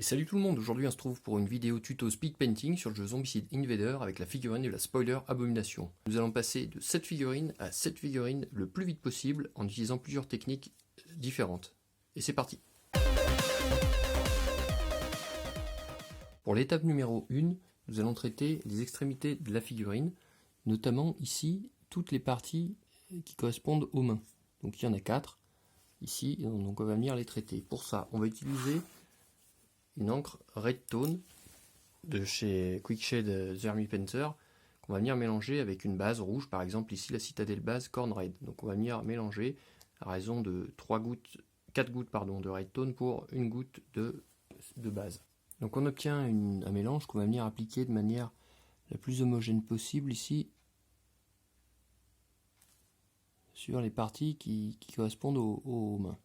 Et salut tout le monde, aujourd'hui on se trouve pour une vidéo tuto speed painting sur le jeu Zombicide Invader avec la figurine de la spoiler Abomination. Nous allons passer de 7 figurines à 7 figurines le plus vite possible en utilisant plusieurs techniques différentes. Et c'est parti. Pour l'étape numéro 1, nous allons traiter les extrémités de la figurine, notamment ici toutes les parties qui correspondent aux mains. Donc il y en a 4 ici, donc on va venir les traiter. Pour ça, on va utiliser une encre Red Tone de chez Quick Shade Jeremy Painter qu'on va venir mélanger avec une base rouge, par exemple ici la Citadel Base Corn Red. Donc on va venir mélanger à raison de 4 gouttes de Red Tone pour une goutte de base. Donc on obtient un mélange qu'on va venir appliquer de manière la plus homogène possible ici sur les parties qui correspondent aux mains.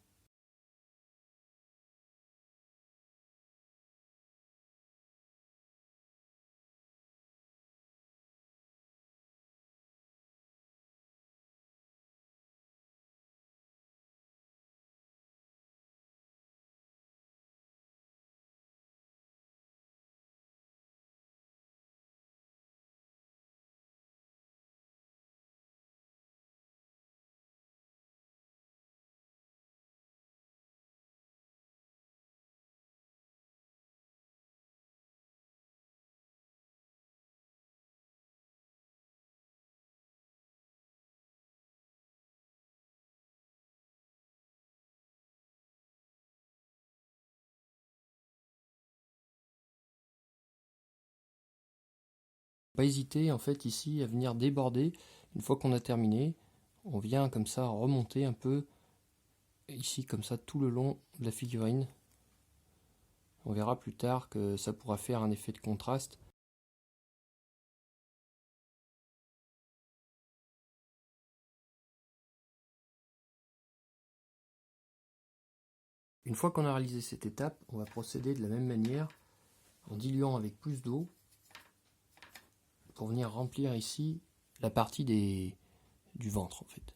Pas hésiter en fait ici à venir déborder une fois qu'on a terminé. On vient comme ça remonter un peu ici comme ça tout le long de la figurine. On verra plus tard que ça pourra faire un effet de contraste. Une fois qu'on a réalisé cette étape, on va procéder de la même manière en diluant avec plus d'eau pour venir remplir ici la partie du ventre en fait.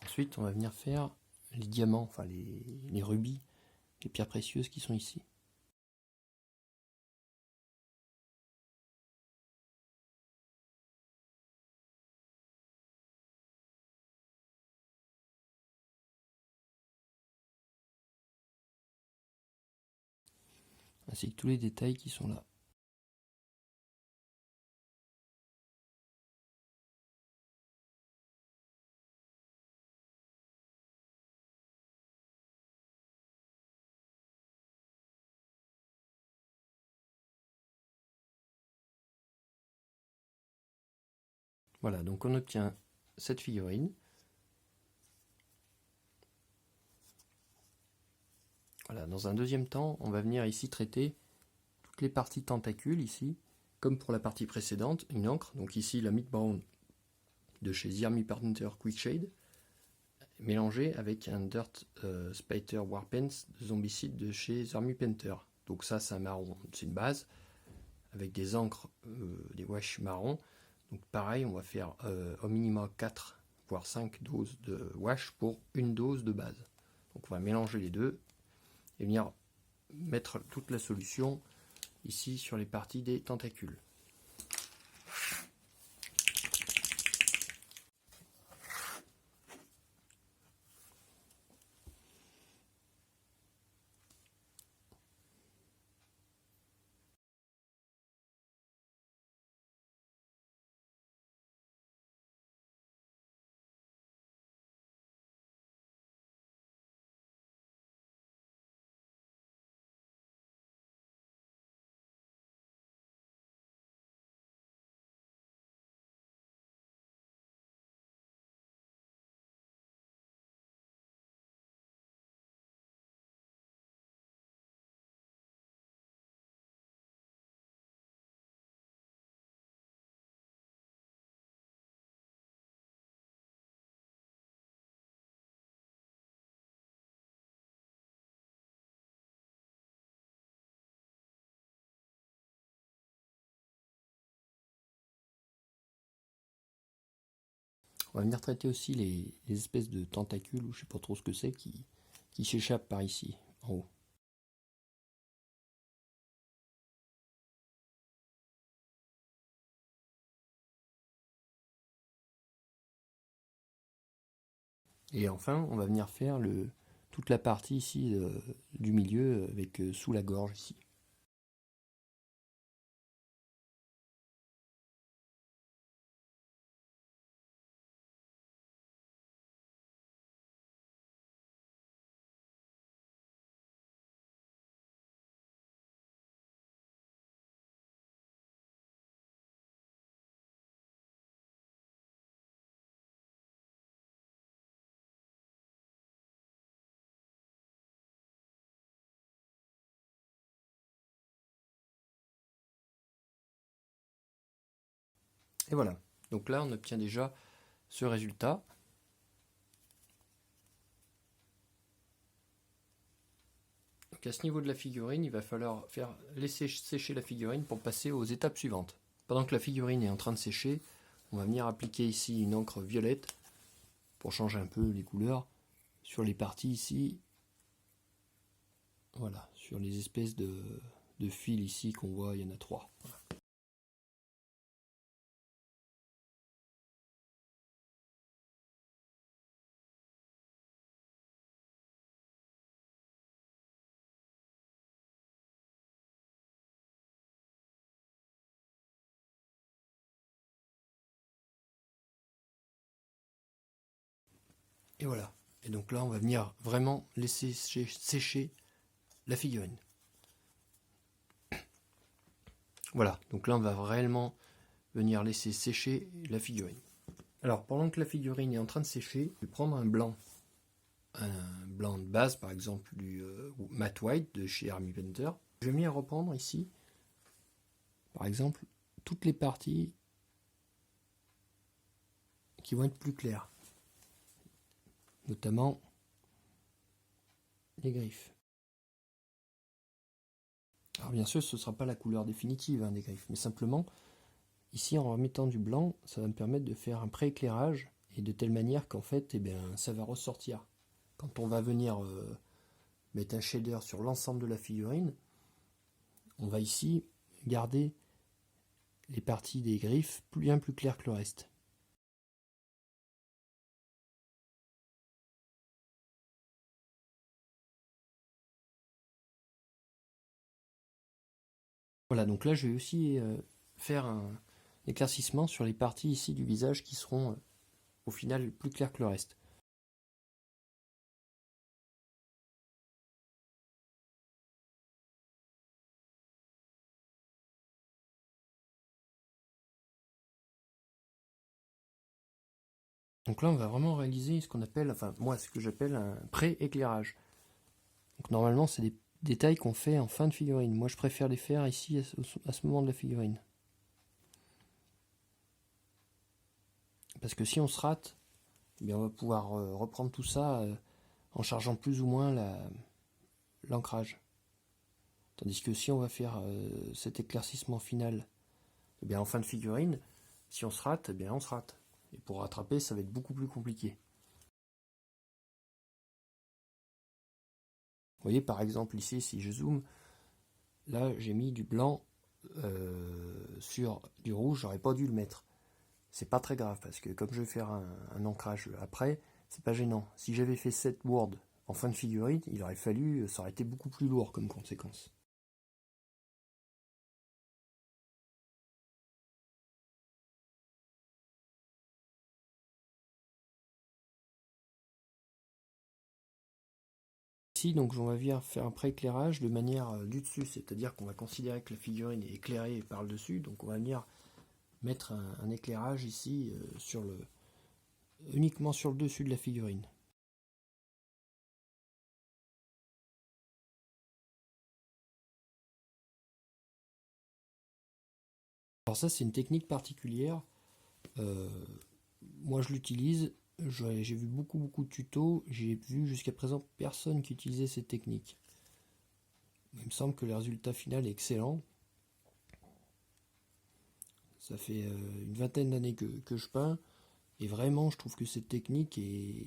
Ensuite, on va venir faire les diamants, enfin les rubis, les pierres précieuses qui sont ici. Ainsi que tous les détails qui sont là. Voilà, donc on obtient cette figurine. Voilà, dans un deuxième temps, on va venir ici traiter toutes les parties tentacules ici, comme pour la partie précédente, une encre, donc ici la Meat Brown de chez Jeremy Painter Quick Shade, mélangée avec un Dirt Spider Warpaints de Zombicide de chez Jeremy Painter. Donc ça c'est un marron, c'est une base, avec des encres, des washes marrons. Donc pareil, on va faire au minimum 4 voire 5 doses de wash pour une dose de base. Donc on va mélanger les deux et venir mettre toute la solution ici sur les parties des tentacules. On va venir traiter aussi les espèces de tentacules, ou je sais pas trop ce que c'est, qui s'échappent par ici, en haut. Et enfin, on va venir faire toute la partie ici du milieu avec sous la gorge ici. Et voilà. Donc là, on obtient déjà ce résultat. Donc à ce niveau de la figurine, il va falloir laisser sécher la figurine pour passer aux étapes suivantes. Pendant que la figurine est en train de sécher, on va venir appliquer ici une encre violette pour changer un peu les couleurs sur les parties ici. Voilà, sur les espèces de fils ici qu'on voit, il y en a 3. Voilà. Et voilà. Et donc là, on va venir vraiment laisser sécher la figurine. Voilà, donc là, on va réellement venir laisser sécher la figurine. Alors, pendant que la figurine est en train de sécher, je vais prendre un blanc de base, par exemple du Matte White de chez Army Painter. Je vais venir reprendre ici, par exemple, toutes les parties qui vont être plus claires, notamment les griffes. Alors bien sûr, ce ne sera pas la couleur définitive des griffes, mais simplement, ici en remettant du blanc, ça va me permettre de faire un pré-éclairage, et de telle manière qu'en fait, ça va ressortir. Quand on va venir mettre un shader sur l'ensemble de la figurine, on va ici garder les parties des griffes bien plus claires que le reste. Voilà, donc là je vais aussi faire un éclaircissement sur les parties ici du visage qui seront au final plus claires que le reste. Donc là on va vraiment réaliser ce qu'on appelle, enfin moi ce que j'appelle un pré-éclairage. Donc normalement c'est des détails qu'on fait en fin de figurine. Moi je préfère les faire ici à ce moment de la figurine. Parce que si on se rate, eh bien on va pouvoir reprendre tout ça en chargeant plus ou moins l'ancrage. Tandis que si on va faire cet éclaircissement final eh bien, en fin de figurine, si on se rate, eh bien on se rate. Et pour rattraper, ça va être beaucoup plus compliqué. Vous voyez par exemple ici, si je zoome, là j'ai mis du blanc sur du rouge, j'aurais pas dû le mettre. C'est pas très grave parce que comme je vais faire un ancrage après, c'est pas gênant. Si j'avais fait cette word en fin de figurine, il aurait fallu, ça aurait été beaucoup plus lourd comme conséquence. Ici, donc, on va venir faire un pré-éclairage de manière du dessus, c'est-à-dire qu'on va considérer que la figurine est éclairée par le dessus, donc on va venir mettre un éclairage ici uniquement sur le dessus de la figurine. Alors ça, c'est une technique particulière. Moi, je l'utilise. J'ai vu beaucoup de tutos. J'ai vu jusqu'à présent personne qui utilisait cette technique. Il me semble que le résultat final est excellent. Ça fait une vingtaine d'années que je peins Et vraiment, je trouve que cette technique est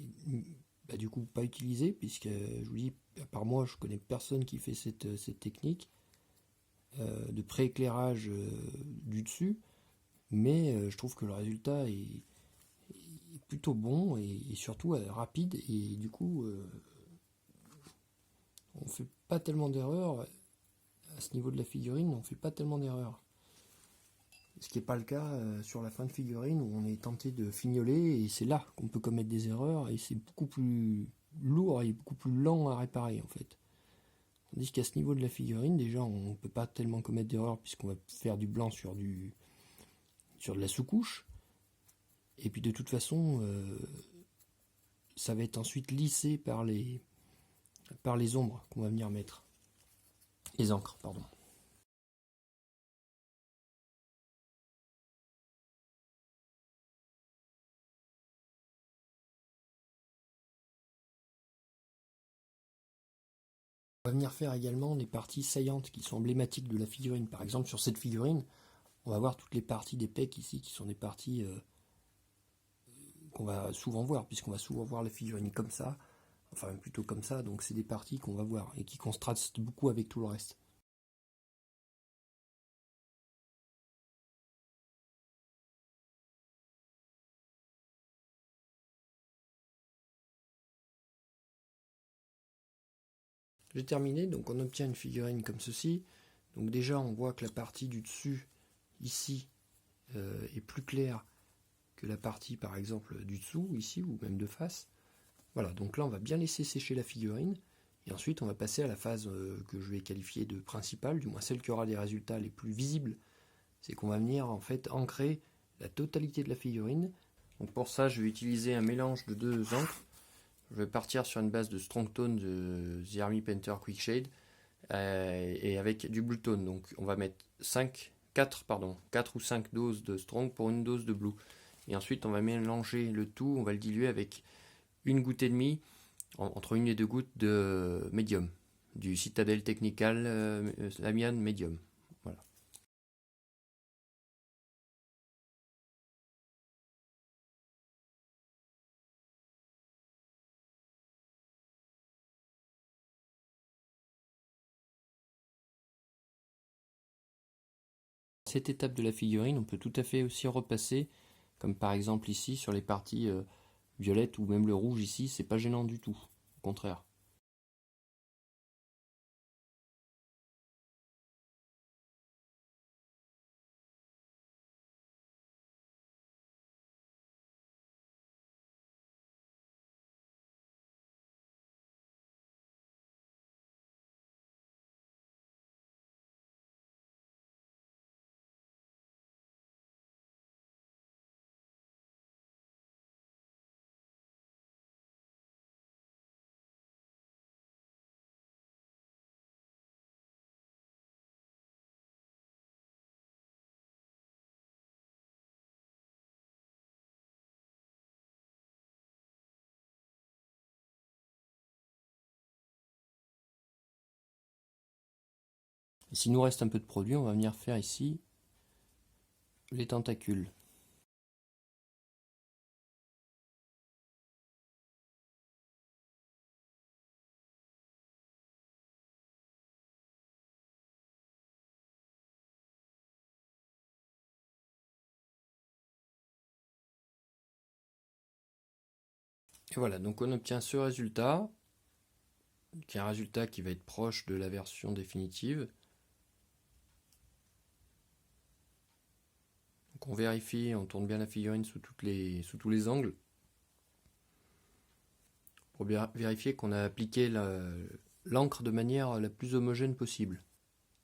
du coup pas utilisée, puisque je vous dis, à part moi, je connais personne qui fait cette technique de pré-éclairage du dessus, mais je trouve que le résultat est plutôt bon et surtout rapide, et du coup, on fait pas tellement d'erreurs. À ce niveau de la figurine, on fait pas tellement d'erreurs. Ce qui n'est pas le cas sur la fin de figurine où on est tenté de fignoler et c'est là qu'on peut commettre des erreurs et c'est beaucoup plus lourd et beaucoup plus lent à réparer en fait. Tandis qu'à ce niveau de la figurine, déjà on ne peut pas tellement commettre d'erreurs puisqu'on va faire du blanc sur de la sous-couche. Et puis de toute façon, ça va être ensuite lissé par les ombres qu'on va venir mettre. Les encres, pardon. On va venir faire également des parties saillantes qui sont emblématiques de la figurine. Par exemple, sur cette figurine, on va voir toutes les parties des pecs ici qui sont des parties qu'on va souvent voir, puisqu'on va souvent voir la figurine comme ça, enfin plutôt comme ça, donc c'est des parties qu'on va voir et qui contrastent beaucoup avec tout le reste. J'ai terminé, donc on obtient une figurine comme ceci. Donc déjà on voit que la partie du dessus, ici, est plus claire que la partie par exemple du dessous, ici, ou même de face. Voilà, donc là on va bien laisser sécher la figurine, et ensuite on va passer à la phase que je vais qualifier de principale, du moins celle qui aura les résultats les plus visibles. C'est qu'on va venir en fait ancrer la totalité de la figurine. Donc pour ça je vais utiliser un mélange de deux encres. Je vais partir sur une base de Strong Tone de The Army Painter Quick Shade et avec du Blue Tone. Donc on va mettre 4 ou 5 doses de Strong pour une dose de Blue. Et ensuite on va mélanger le tout, on va le diluer avec une goutte et demie, entre une et deux gouttes de Medium, du Citadel Technical Lamian Medium. Voilà. Cette étape de la figurine, on peut tout à fait aussi repasser, comme par exemple ici sur les parties violettes ou même le rouge ici, c'est pas gênant du tout, au contraire. Et s'il nous reste un peu de produit, on va venir faire ici les tentacules. Et voilà, donc on obtient ce résultat, qui est un résultat qui va être proche de la version définitive. Donc on vérifie, on tourne bien la figurine sous tous les angles, pour bien vérifier qu'on a appliqué l'encre de manière la plus homogène possible.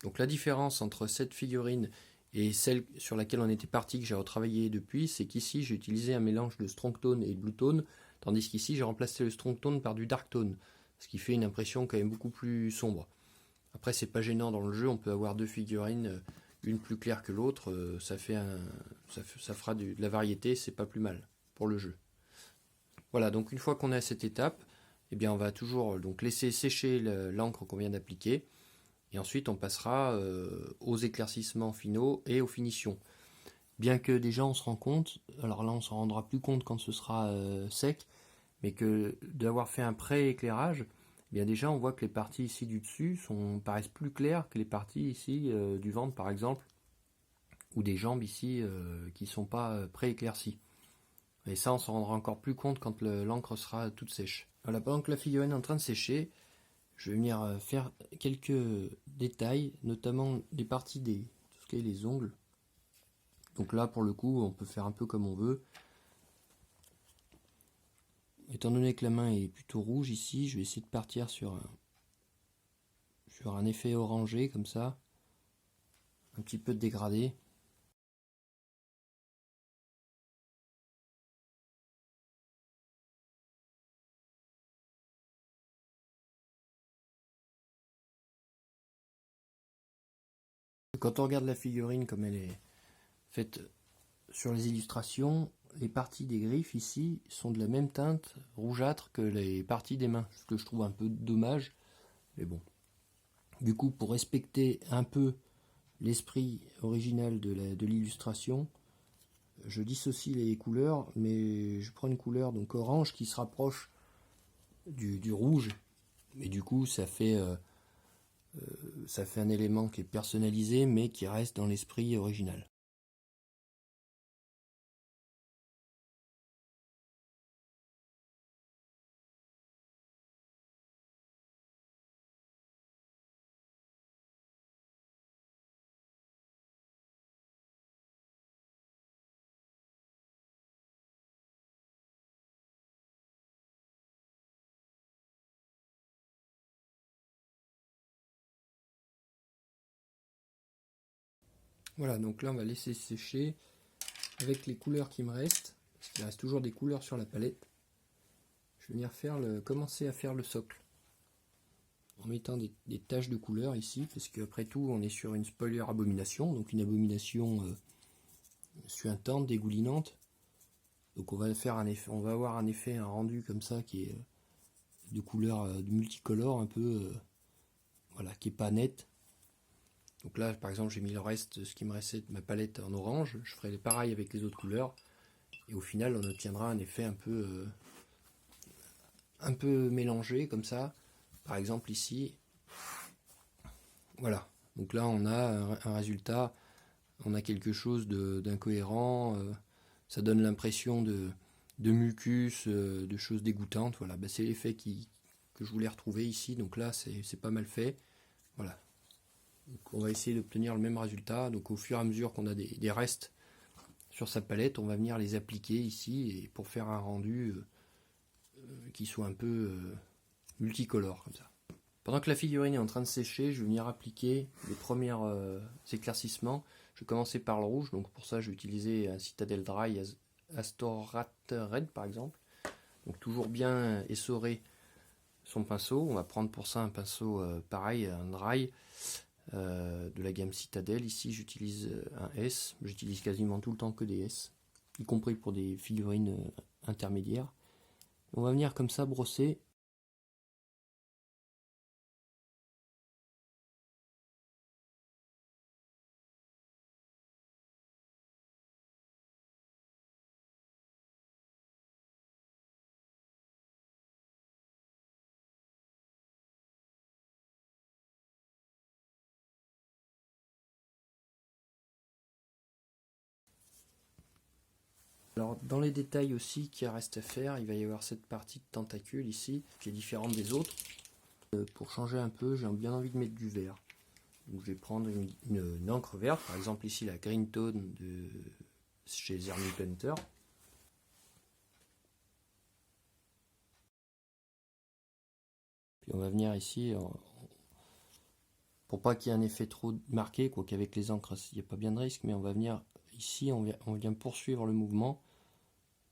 Donc la différence entre cette figurine et celle sur laquelle on était parti, que j'ai retravaillé depuis, c'est qu'ici j'ai utilisé un mélange de Strong Tone et de Blue Tone, tandis qu'ici j'ai remplacé le Strong Tone par du Dark Tone, ce qui fait une impression quand même beaucoup plus sombre. Après c'est pas gênant dans le jeu, on peut avoir deux figurines, une plus claire que l'autre, ça fera de la variété, c'est pas plus mal pour le jeu. Voilà, donc une fois qu'on est à cette étape, eh bien on va toujours donc laisser sécher l'encre qu'on vient d'appliquer. Et ensuite, on passera aux éclaircissements finaux et aux finitions. Bien que déjà on se rend compte, alors là on s'en rendra plus compte quand ce sera sec, mais que d'avoir fait un pré-éclairage, eh bien déjà on voit que les parties ici du dessus paraissent plus claires que les parties ici du ventre par exemple, ou des jambes ici qui ne sont pas pré-éclaircies. Et ça on s'en rendra encore plus compte quand l'encre sera toute sèche. Voilà, pendant que la figurine est en train de sécher, je vais venir faire quelques détails, notamment des parties tout ce qui est les ongles. Donc là pour le coup on peut faire un peu comme on veut. Étant donné que la main est plutôt rouge ici, je vais essayer de partir sur un effet orangé comme ça, un petit peu de dégradé. Quand on regarde la figurine comme elle est faite sur les illustrations, les parties des griffes ici sont de la même teinte rougeâtre que les parties des mains, ce que je trouve un peu dommage, mais bon. Du coup, pour respecter un peu l'esprit original de l'illustration, je dissocie les couleurs, mais je prends une couleur donc orange qui se rapproche du rouge, et du coup ça fait un élément qui est personnalisé mais qui reste dans l'esprit original. Voilà, donc là on va laisser sécher avec les couleurs qui me restent, parce qu'il reste toujours des couleurs sur la palette. Je vais venir commencer à faire le socle en mettant des taches de couleur ici, parce qu'après tout on est sur une spoiler abomination, donc une abomination suintante, dégoulinante. Donc on va avoir un effet, un rendu comme ça qui est de couleur de multicolore un peu, voilà, qui est pas net. Donc là par exemple j'ai mis le reste, ce qui me restait de ma palette en orange, je ferai pareil avec les autres couleurs, et au final on obtiendra un effet un peu mélangé comme ça. Par exemple ici, voilà. Donc là on a un résultat, on a quelque chose d'incohérent, ça donne l'impression de mucus, de choses dégoûtantes. Voilà, c'est l'effet que je voulais retrouver ici. Donc là c'est pas mal fait. Voilà. Donc on va essayer d'obtenir le même résultat. Donc au fur et à mesure qu'on a des restes sur sa palette, on va venir les appliquer ici et pour faire un rendu qui soit un peu multicolore comme ça. Pendant que la figurine est en train de sécher, je vais venir appliquer les premiers éclaircissements. Je vais commencer par le rouge, donc pour ça je vais utiliser un Citadel Dry Astorat Red par exemple. Donc toujours bien essorer son pinceau. On va prendre pour ça un pinceau pareil, un Dry de la gamme Citadel. Ici j'utilise un S, j'utilise quasiment tout le temps que des S, y compris pour des figurines intermédiaires. On va venir comme ça brosser. Alors dans les détails aussi qui reste à faire, il va y avoir cette partie de tentacule ici qui est différente des autres. Pour changer un peu, j'ai bien envie de mettre du vert. Donc je vais prendre une encre verte, par exemple ici la Green Tone de chez Zerny Painter. Puis on va venir ici, pour pas qu'il y ait un effet trop marqué, quoi qu'avec les encres il n'y a pas bien de risque, mais on va venir ici, on vient poursuivre le mouvement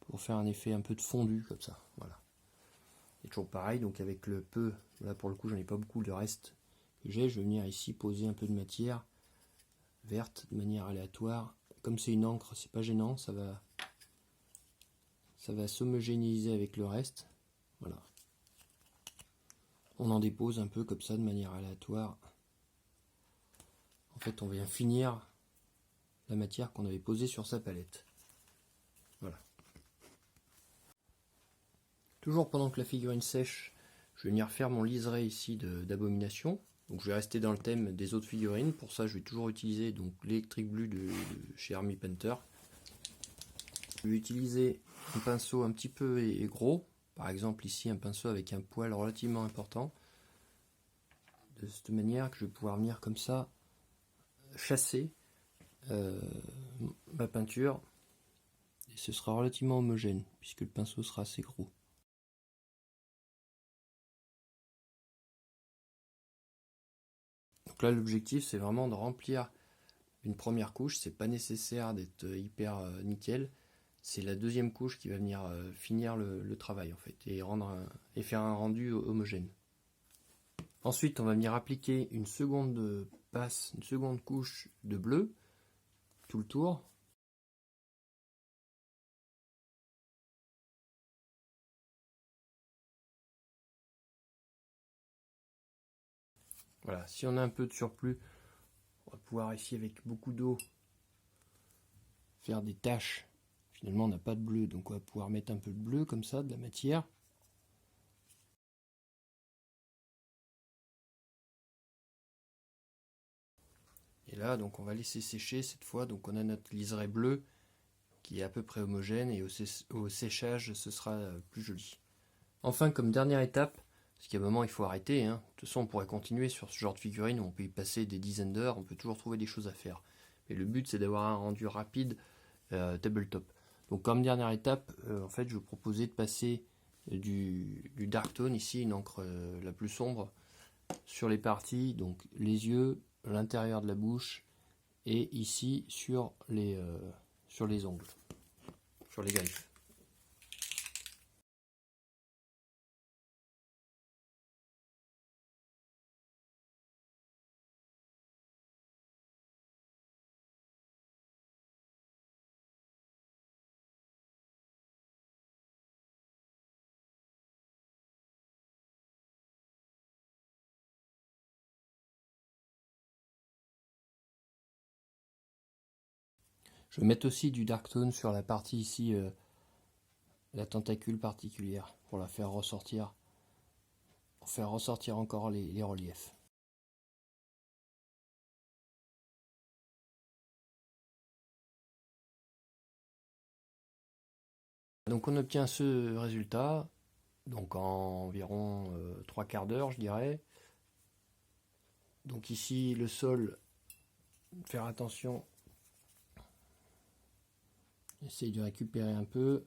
pour faire un effet un peu de fondu comme ça. Voilà. Et toujours pareil, donc avec le peu, là pour le coup j'en ai pas beaucoup, le reste que j'ai, je vais venir ici poser un peu de matière verte de manière aléatoire. Comme c'est une encre, c'est pas gênant, ça va s'homogénéiser avec le reste. Voilà. On en dépose un peu comme ça de manière aléatoire. En fait, on vient finir la matière qu'on avait posée sur sa palette. Voilà. Toujours pendant que la figurine sèche, je vais venir faire mon liseré ici d'Abomination. Donc je vais rester dans le thème des autres figurines. Pour ça, je vais toujours utiliser donc l'Electric Blue de chez Army Painter. Je vais utiliser un pinceau un petit peu gros. Par exemple ici un pinceau avec un poil relativement important. De cette manière que je vais pouvoir venir comme ça chasser ma peinture. Et ce sera relativement homogène puisque le pinceau sera assez gros. Donc là l'objectif c'est vraiment de remplir une première couche, c'est pas nécessaire d'être hyper nickel, c'est la deuxième couche qui va venir finir le travail en fait et faire un rendu homogène. Ensuite on va venir appliquer une seconde couche de bleu tout le tour. Voilà, si on a un peu de surplus, on va pouvoir ici avec beaucoup d'eau faire des taches. Finalement on n'a pas de bleu, donc on va pouvoir mettre un peu de bleu comme ça, de la matière. Et là donc on va laisser sécher cette fois, donc on a notre liseré bleu qui est à peu près homogène et au séchage ce sera plus joli. Enfin comme dernière étape, parce qu'à un moment il faut arrêter, hein. De toute façon on pourrait continuer sur ce genre de figurine, on peut y passer des dizaines d'heures, on peut toujours trouver des choses à faire. Mais le but c'est d'avoir un rendu rapide tabletop. Donc comme dernière étape, en fait je vous proposais de passer du dark tone, ici une encre la plus sombre, sur les parties, donc les yeux, l'intérieur de la bouche et ici sur les ongles, sur les griffes. Je vais mettre aussi du dark tone sur la partie ici, la tentacule particulière, pour la faire ressortir, encore les reliefs. Donc on obtient ce résultat, donc en environ 3/4 d'heure je dirais. Donc ici le sol, faire attention, essayer de récupérer un peu.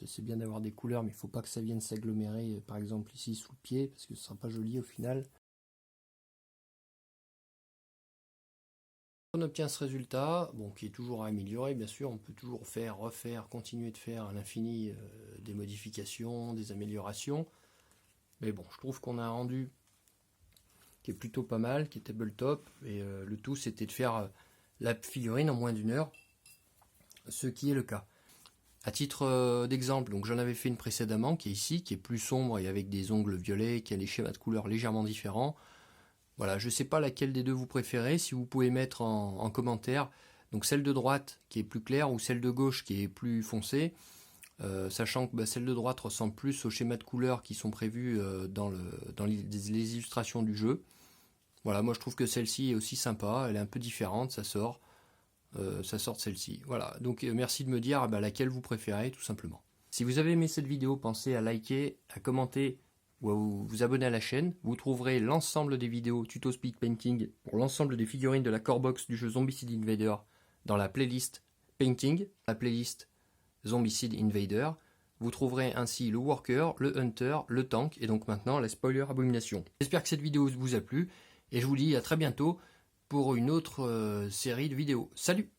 C'est bien d'avoir des couleurs, mais il ne faut pas que ça vienne s'agglomérer, par exemple ici sous le pied, parce que ce ne sera pas joli au final. On obtient ce résultat, bon, qui est toujours à améliorer, bien sûr, on peut toujours refaire, continuer de faire à l'infini des modifications, des améliorations. Mais bon, je trouve qu'on a un rendu qui est plutôt pas mal, qui est tabletop, et le tout c'était de faire la figurine en moins d'1 heure, ce qui est le cas. À titre d'exemple, donc j'en avais fait une précédemment qui est ici, qui est plus sombre et avec des ongles violets, qui a des schémas de couleurs légèrement différents. Voilà, je ne sais pas laquelle des deux vous préférez, si vous pouvez mettre en commentaire, donc celle de droite qui est plus claire ou celle de gauche qui est plus foncée, sachant que celle de droite ressemble plus aux schémas de couleurs qui sont prévus dans les illustrations du jeu. Voilà, moi je trouve que celle-ci est aussi sympa, elle est un peu différente, ça sort de celle-ci. Voilà, donc merci de me dire laquelle vous préférez tout simplement. Si vous avez aimé cette vidéo, pensez à liker, à commenter ou à vous abonner à la chaîne. Vous trouverez l'ensemble des vidéos tuto speed painting pour l'ensemble des figurines de la core box du jeu Zombicide Invader dans la playlist Painting, la playlist Zombicide Invader. Vous trouverez ainsi le Worker, le Hunter, le Tank et donc maintenant la Spoiler Abomination. J'espère que cette vidéo vous a plu et je vous dis à très bientôt pour une autre série de vidéos. Salut!